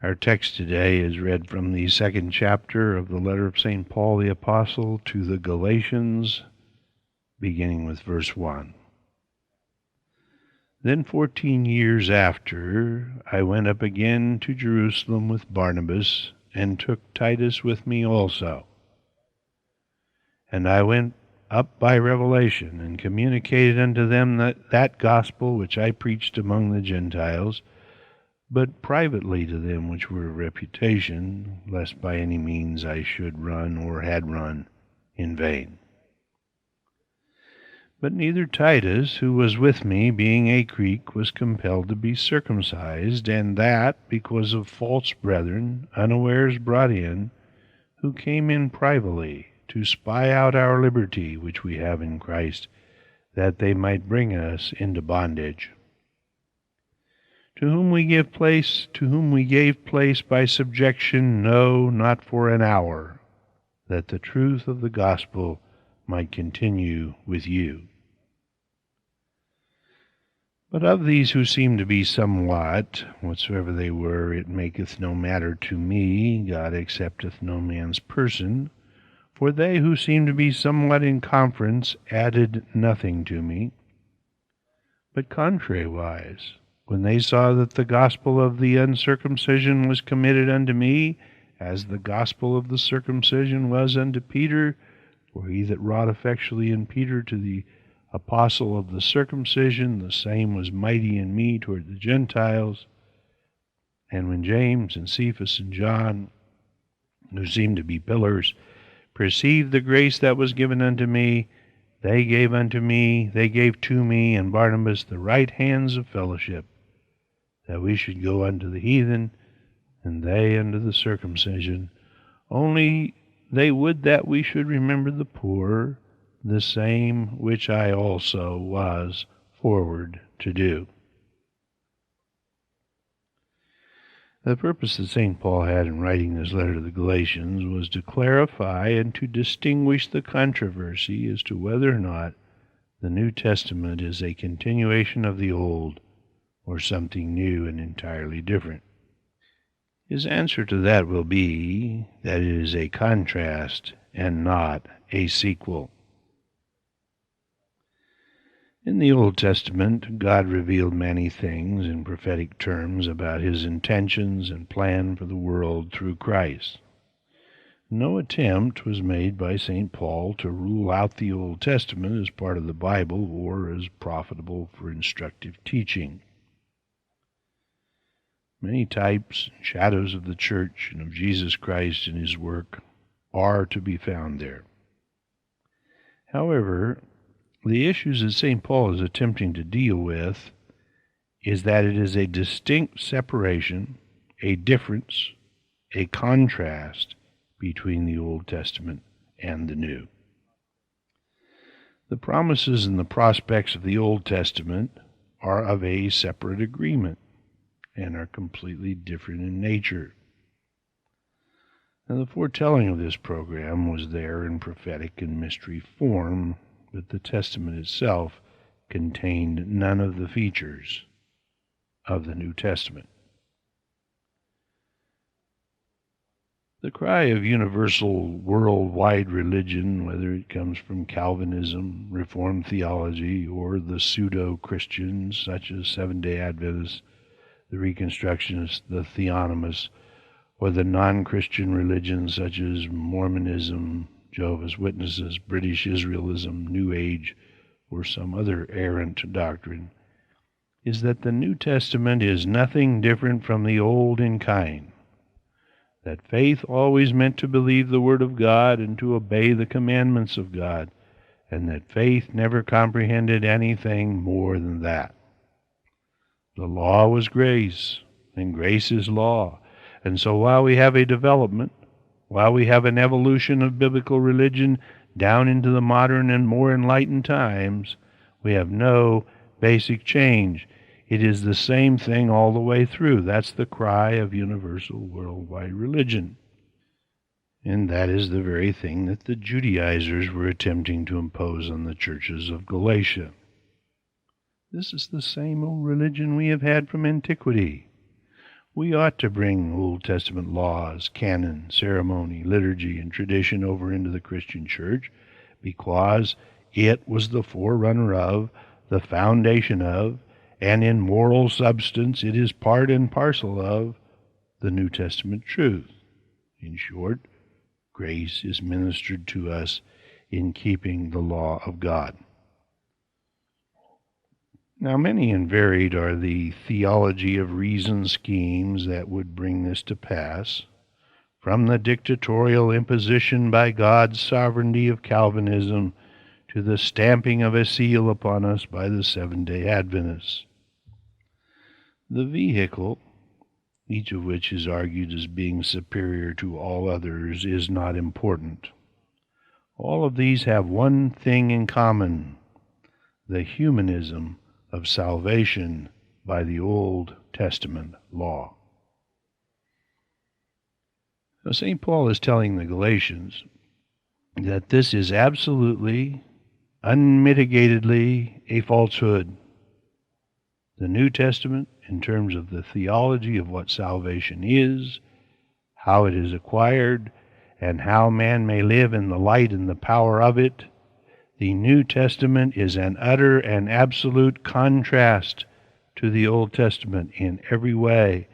Our text today is read from the second chapter of the letter of St. Paul the Apostle to the Galatians, beginning with verse 1. Then 14 years after, I went up again to Jerusalem with Barnabas, and took Titus with me also. And I went up by revelation, and communicated unto them that gospel which I preached among the Gentiles, but privately to them which were of reputation, lest by any means I should run or had run in vain. But neither Titus, who was with me, being a Greek, was compelled to be circumcised, and that because of false brethren, unawares brought in, who came in privately, to spy out our liberty which we have in Christ, that they might bring us into bondage. To whom we gave place by subjection, no, not for an hour, that the truth of the gospel might continue with you. But of these who seem to be somewhat, whatsoever they were, it maketh no matter to me, God accepteth no man's person, for they who seemed to be somewhat in conference added nothing to me, but contrariwise, when they saw that the gospel of the uncircumcision was committed unto me, as the gospel of the circumcision was unto Peter, for he that wrought effectually in Peter to the apostle of the circumcision, the same was mighty in me toward the Gentiles. And when James and Cephas and John, who seemed to be pillars, perceived the grace that was given unto me, they gave to me and Barnabas the right hands of fellowship, that we should go unto the heathen, and they unto the circumcision. Only they would that we should remember the poor, the same which I also was forward to do. The purpose that St. Paul had in writing this letter to the Galatians was to clarify and to distinguish the controversy as to whether or not the New Testament is a continuation of the Old, or something new and entirely different. His answer to that will be that it is a contrast and not a sequel. In the Old Testament, God revealed many things in prophetic terms about his intentions and plan for the world through Christ. No attempt was made by St. Paul to rule out the Old Testament as part of the Bible or as profitable for instructive teaching. Many types and shadows of the Church and of Jesus Christ and his work are to be found there. However, the issues that St. Paul is attempting to deal with is that it is a distinct separation, a difference, a contrast between the Old Testament and the New. The promises and the prospects of the Old Testament are of a separate agreement and are completely different in nature. Now, the foretelling of this program was there in prophetic and mystery form, but the Testament itself contained none of the features of the New Testament. The cry of universal worldwide religion, whether it comes from Calvinism, Reformed theology, or the pseudo-Christians such as Seventh-day Adventists, the Reconstructionists, the Theonomists, or the non-Christian religions such as Mormonism, Jehovah's Witnesses, British Israelism, New Age, or some other errant doctrine, is that the New Testament is nothing different from the Old in kind, that faith always meant to believe the Word of God and to obey the commandments of God, and that faith never comprehended anything more than that. The law was grace, and grace is law. And so while we have a development, while we have an evolution of biblical religion down into the modern and more enlightened times, we have no basic change. It is the same thing all the way through. That's the cry of universal worldwide religion. And that is the very thing that the Judaizers were attempting to impose on the churches of Galatia. This is the same old religion we have had from antiquity. We ought to bring Old Testament laws, canon, ceremony, liturgy, and tradition over into the Christian church because it was the forerunner of, the foundation of, and in moral substance it is part and parcel of the New Testament truth. In short, grace is ministered to us in keeping the law of God. Now, many and varied are the theology of reason schemes that would bring this to pass, from the dictatorial imposition by God's sovereignty of Calvinism to the stamping of a seal upon us by the Seventh-day Adventists. The vehicle, each of which is argued as being superior to all others, is not important. All of these have one thing in common: the humanism of salvation by the Old Testament law. Now, St. Paul is telling the Galatians that this is absolutely, unmitigatedly a falsehood. The New Testament, in terms of the theology of what salvation is, how it is acquired, and how man may live in the light and the power of it, the New Testament is an utter and absolute contrast to the Old Testament in every way.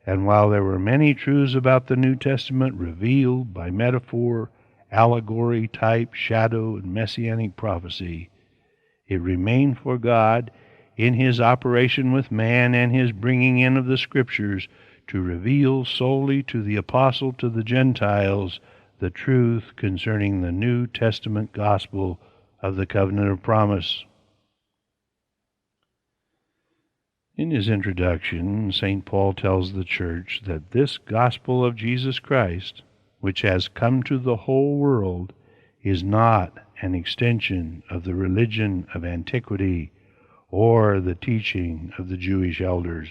And while there were many truths about the New Testament revealed by metaphor, allegory, type, shadow, and messianic prophecy, it remained for God, in his operation with man and his bringing in of the Scriptures, to reveal solely to the apostle to the Gentiles the truth concerning the New Testament gospel of the covenant of promise. In his introduction, St. Paul tells the church that this gospel of Jesus Christ, which has come to the whole world, is not an extension of the religion of antiquity or the teaching of the Jewish elders.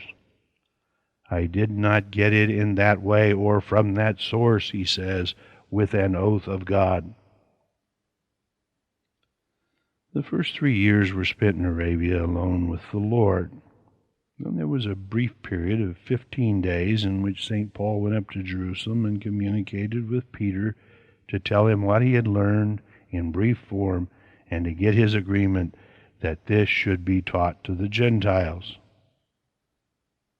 I did not get it in that way or from that source, he says, with an oath of God. The first 3 years were spent in Arabia alone with the Lord. Then there was a brief period of 15 days in which St. Paul went up to Jerusalem and communicated with Peter to tell him what he had learned in brief form and to get his agreement that this should be taught to the Gentiles.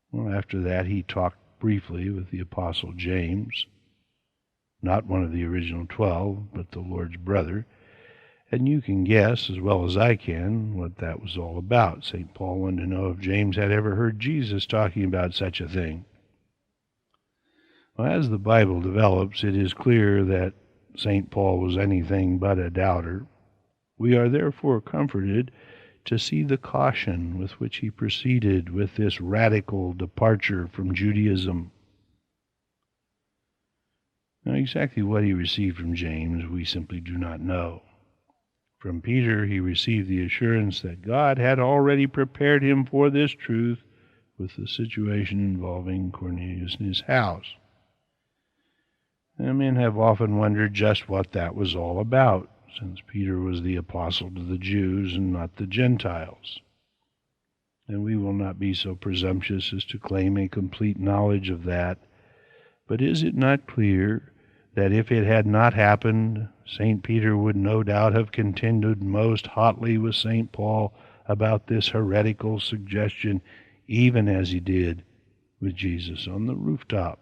Well, after that he talked briefly with the Apostle James, not one of the original 12, but the Lord's brother, and you can guess as well as I can what that was all about. St. Paul wanted to know if James had ever heard Jesus talking about such a thing. Well, as the Bible develops, it is clear that St. Paul was anything but a doubter. We are therefore comforted to see the caution with which he proceeded with this radical departure from Judaism. Now, exactly what he received from James, we simply do not know. From Peter, he received the assurance that God had already prepared him for this truth with the situation involving Cornelius and his house. And men have often wondered just what that was all about, since Peter was the apostle to the Jews and not the Gentiles. And we will not be so presumptuous as to claim a complete knowledge of that. But is it not clear that if it had not happened, St. Peter would no doubt have contended most hotly with St. Paul about this heretical suggestion, even as he did with Jesus on the rooftop?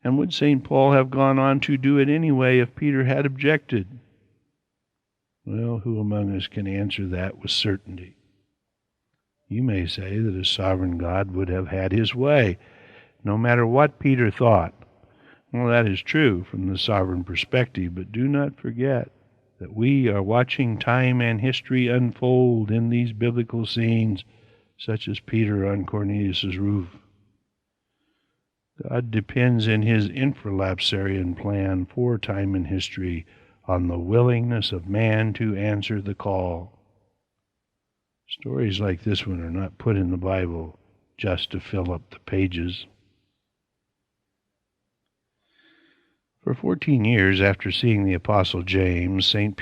And would St. Paul have gone on to do it anyway if Peter had objected? Well, who among us can answer that with certainty? You may say that a sovereign God would have had his way, no matter what Peter thought. Well, that is true from the sovereign perspective, but do not forget that we are watching time and history unfold in these biblical scenes, such as Peter on Cornelius' roof. God depends in his infralapsarian plan for time and history on the willingness of man to answer the call. Stories like this one are not put in the Bible just to fill up the pages. For 14 years after seeing the Apostle James, St.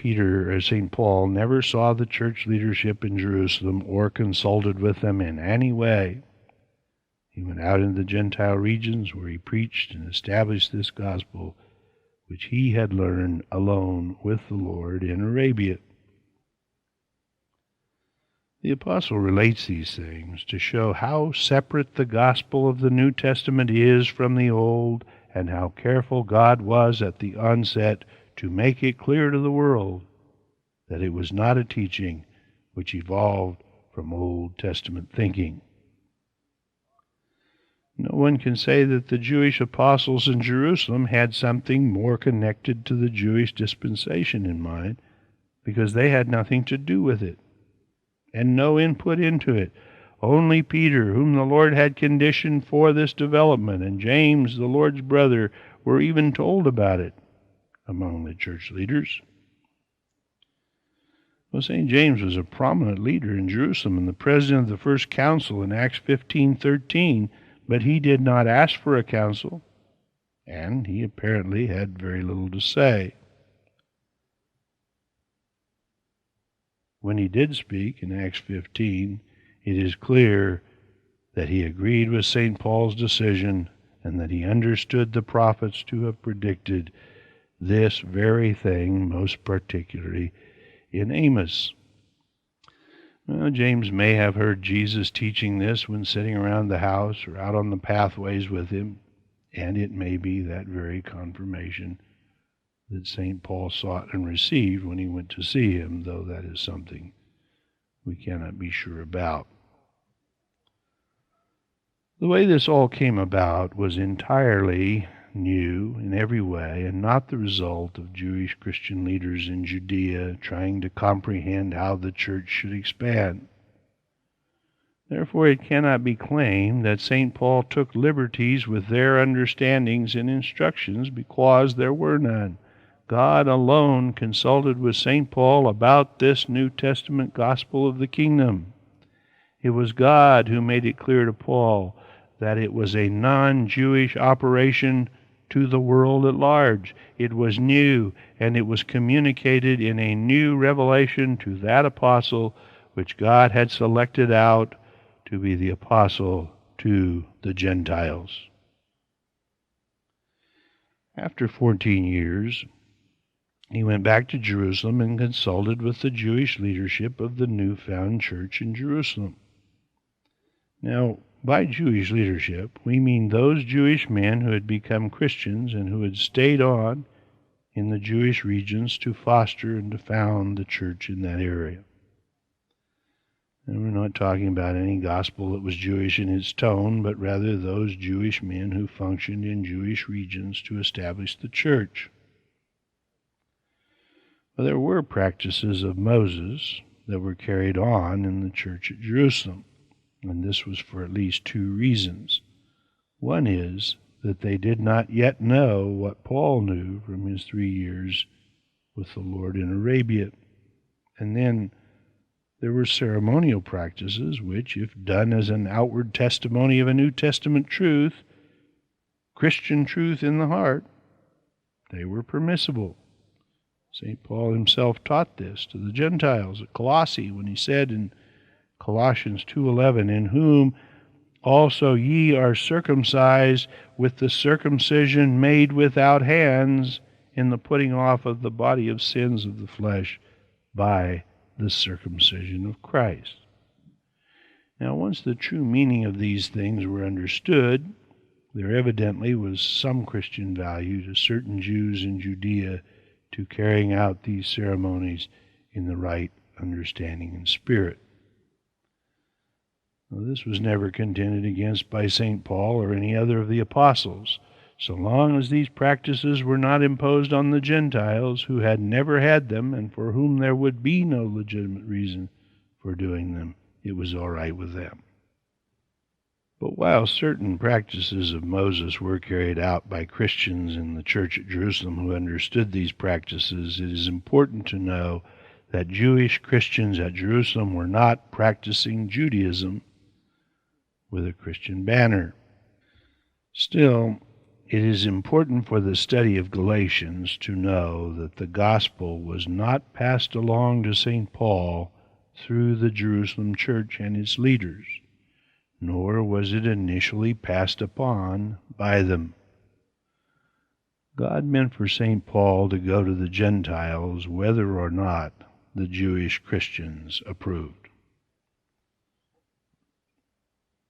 Paul never saw the church leadership in Jerusalem or consulted with them in any way. He went out into the Gentile regions where he preached and established this gospel, which he had learned alone with the Lord in Arabia. The apostle relates these things to show how separate the gospel of the New Testament is from the Old, and how careful God was at the onset to make it clear to the world that it was not a teaching which evolved from Old Testament thinking. No one can say that the Jewish apostles in Jerusalem had something more connected to the Jewish dispensation in mind, because they had nothing to do with it, and no input into it. Only Peter, whom the Lord had conditioned for this development, and James, the Lord's brother, were even told about it among the church leaders. Well, St. James was a prominent leader in Jerusalem and the president of the first council in Acts 15:13, but he did not ask for a council, and he apparently had very little to say. When he did speak in Acts 15, it is clear that he agreed with St. Paul's decision and that he understood the prophets to have predicted this very thing, most particularly in Amos. Well, James may have heard Jesus teaching this when sitting around the house or out on the pathways with him, and it may be that very confirmation that St. Paul sought and received when he went to see him, though that is something we cannot be sure about. The way this all came about was entirely new in every way, and not the result of Jewish Christian leaders in Judea trying to comprehend how the church should expand. Therefore, it cannot be claimed that St. Paul took liberties with their understandings and instructions, because there were none. God alone consulted with St. Paul about this New Testament gospel of the kingdom. It was God who made it clear to Paul that it was a non-Jewish operation to the world at large. It was new, and it was communicated in a new revelation to that apostle which God had selected out to be the apostle to the Gentiles. After 14 years, he went back to Jerusalem and consulted with the Jewish leadership of the newfound church in Jerusalem. Now, by Jewish leadership, we mean those Jewish men who had become Christians and who had stayed on in the Jewish regions to foster and to found the church in that area. And we're not talking about any gospel that was Jewish in its tone, but rather those Jewish men who functioned in Jewish regions to establish the church. Well, there were practices of Moses that were carried on in the church at Jerusalem, and this was for at least two reasons. One is that they did not yet know what Paul knew from his 3 years with the Lord in Arabia. And then there were ceremonial practices which, if done as an outward testimony of a New Testament truth, Christian truth in the heart, they were permissible. St. Paul himself taught this to the Gentiles at Colossae when he said in Colossians 2:11, "In whom also ye are circumcised with the circumcision made without hands, in the putting off of the body of sins of the flesh by the circumcision of Christ." Now, once the true meaning of these things were understood, there evidently was some Christian value to certain Jews in Judea to carrying out these ceremonies in the right understanding and spirit. Now, this was never contended against by St. Paul or any other of the apostles, so long as these practices were not imposed on the Gentiles who had never had them and for whom there would be no legitimate reason for doing them. It was all right with them. But while certain practices of Moses were carried out by Christians in the church at Jerusalem who understood these practices, it is important to know that Jewish Christians at Jerusalem were not practicing Judaism with a Christian banner. Still, it is important for the study of Galatians to know that the gospel was not passed along to St. Paul through the Jerusalem church and its leaders, nor was it initially passed upon by them. God meant for St. Paul to go to the Gentiles whether or not the Jewish Christians approved.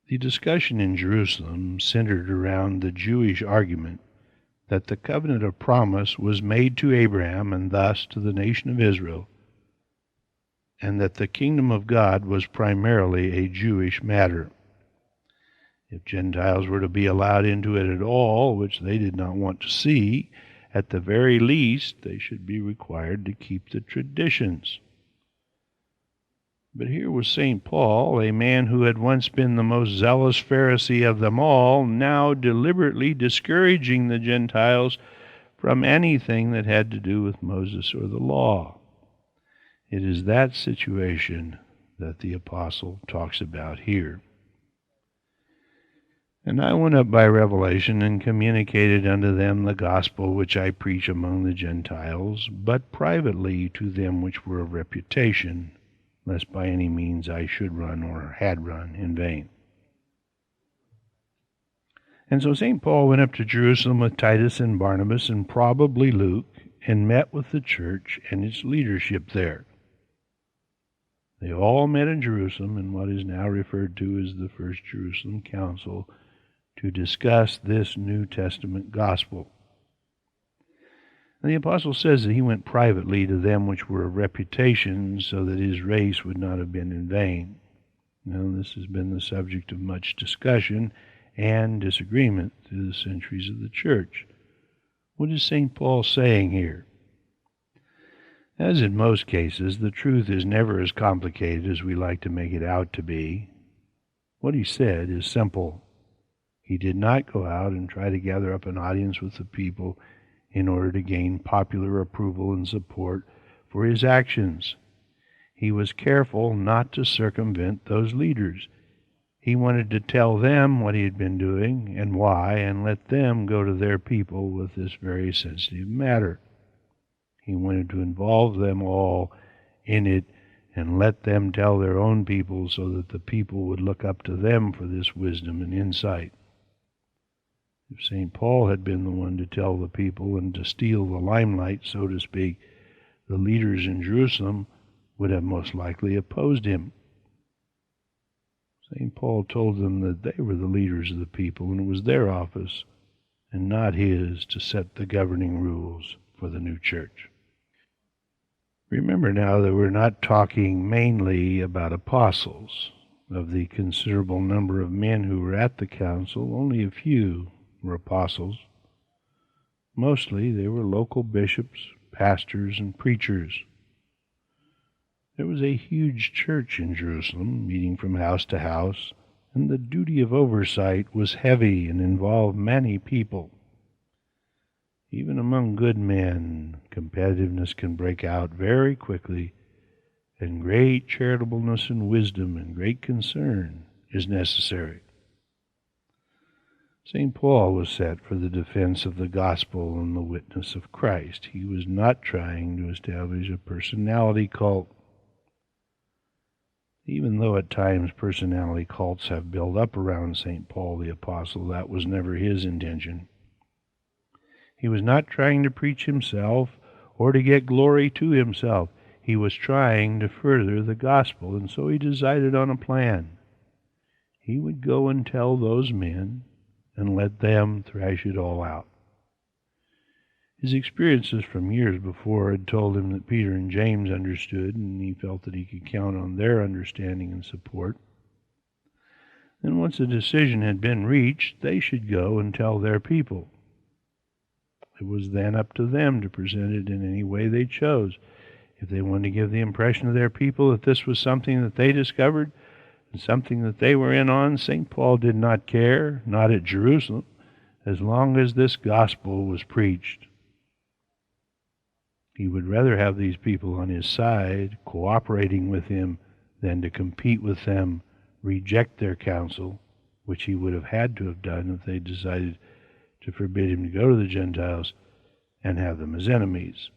The discussion in Jerusalem centered around the Jewish argument that the covenant of promise was made to Abraham and thus to the nation of Israel, and that the kingdom of God was primarily a Jewish matter. If Gentiles were to be allowed into it at all, which they did not want to see, at the very least they should be required to keep the traditions. But here was St. Paul, a man who had once been the most zealous Pharisee of them all, now deliberately discouraging the Gentiles from anything that had to do with Moses or the law. It is that situation that the apostle talks about here. And I went up by revelation and communicated unto them the gospel which I preach among the Gentiles, but privately to them which were of reputation, lest by any means I should run or had run in vain. And so St. Paul went up to Jerusalem with Titus and Barnabas and probably Luke, and met with the church and its leadership there. They all met in Jerusalem in what is now referred to as the First Jerusalem Council to discuss this New Testament gospel. And the apostle says that he went privately to them which were of reputation, so that his race would not have been in vain. Now, this has been the subject of much discussion and disagreement through the centuries of the church. What is St. Paul saying here? As in most cases, the truth is never as complicated as we like to make it out to be. What he said is simple. He did not go out and try to gather up an audience with the people in order to gain popular approval and support for his actions. He was careful not to circumvent those leaders. He wanted to tell them what he had been doing and why, and let them go to their people with this very sensitive matter. He wanted to involve them all in it and let them tell their own people so that the people would look up to them for this wisdom and insight. If St. Paul had been the one to tell the people and to steal the limelight, so to speak, the leaders in Jerusalem would have most likely opposed him. St. Paul told them that they were the leaders of the people, and it was their office and not his to set the governing rules for the new church. Remember now that we're not talking mainly about apostles. Of the considerable number of men who were at the council, only a few were apostles. Mostly they were local bishops, pastors, and preachers. There was a huge church in Jerusalem, meeting from house to house, and the duty of oversight was heavy and involved many people. Even among good men, competitiveness can break out very quickly, and great charitableness and wisdom and great concern is necessary. St. Paul was set for the defense of the gospel and the witness of Christ. He was not trying to establish a personality cult. Even though at times personality cults have built up around St. Paul the Apostle, that was never his intention. He was not trying to preach himself or to get glory to himself. He was trying to further the gospel, and so he decided on a plan. He would go and tell those men and let them thrash it all out. His experiences from years before had told him that Peter and James understood, and he felt that he could count on their understanding and support. Then once a decision had been reached, they should go and tell their people. It was then up to them to present it in any way they chose. If they wanted to give the impression to their people that this was something that they discovered and something that they were in on, St. Paul did not care, not at Jerusalem, as long as this gospel was preached. He would rather have these people on his side, cooperating with him, than to compete with them, reject their counsel, which he would have had to have done if they decided to forbid him to go to the Gentiles and have them as enemies.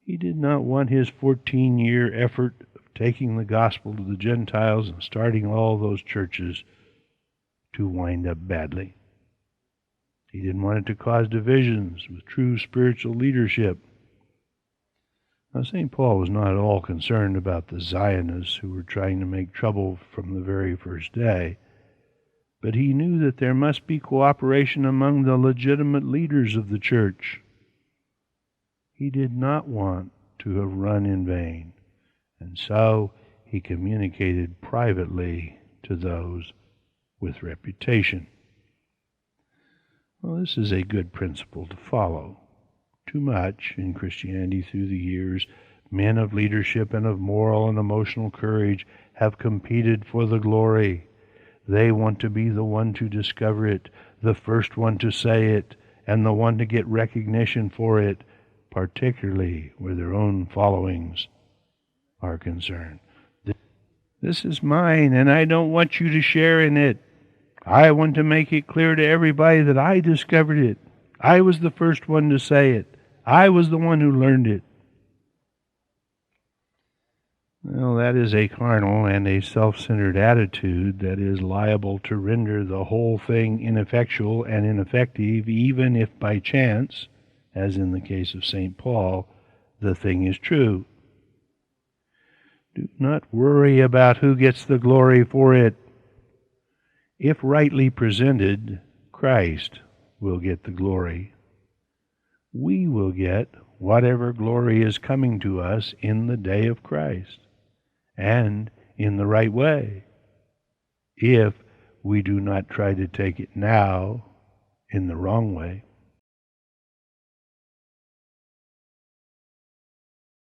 He did not want his 14-year effort of taking the gospel to the Gentiles and starting all those churches to wind up badly. He didn't want it to cause divisions with true spiritual leadership. Now, St. Paul was not at all concerned about the Zionists who were trying to make trouble from the very first day, but he knew that there must be cooperation among the legitimate leaders of the church. He did not want to have run in vain, and so he communicated privately to those with reputation. Well, this is a good principle to follow. Too much in Christianity through the years, men of leadership and of moral and emotional courage have competed for the glory. They want to be the one to discover it, the first one to say it, and the one to get recognition for it, particularly where their own followings are concerned. This is mine, and I don't want you to share in it. I want to make it clear to everybody that I discovered it. I was the first one to say it. I was the one who learned it. Well, that is a carnal and a self-centered attitude that is liable to render the whole thing ineffectual and ineffective, even if by chance, as in the case of St. Paul, the thing is true. Do not worry about who gets the glory for it. If rightly presented, Christ will get the glory. We will get whatever glory is coming to us in the day of Christ, and in the right way, if we do not try to take it now in the wrong way.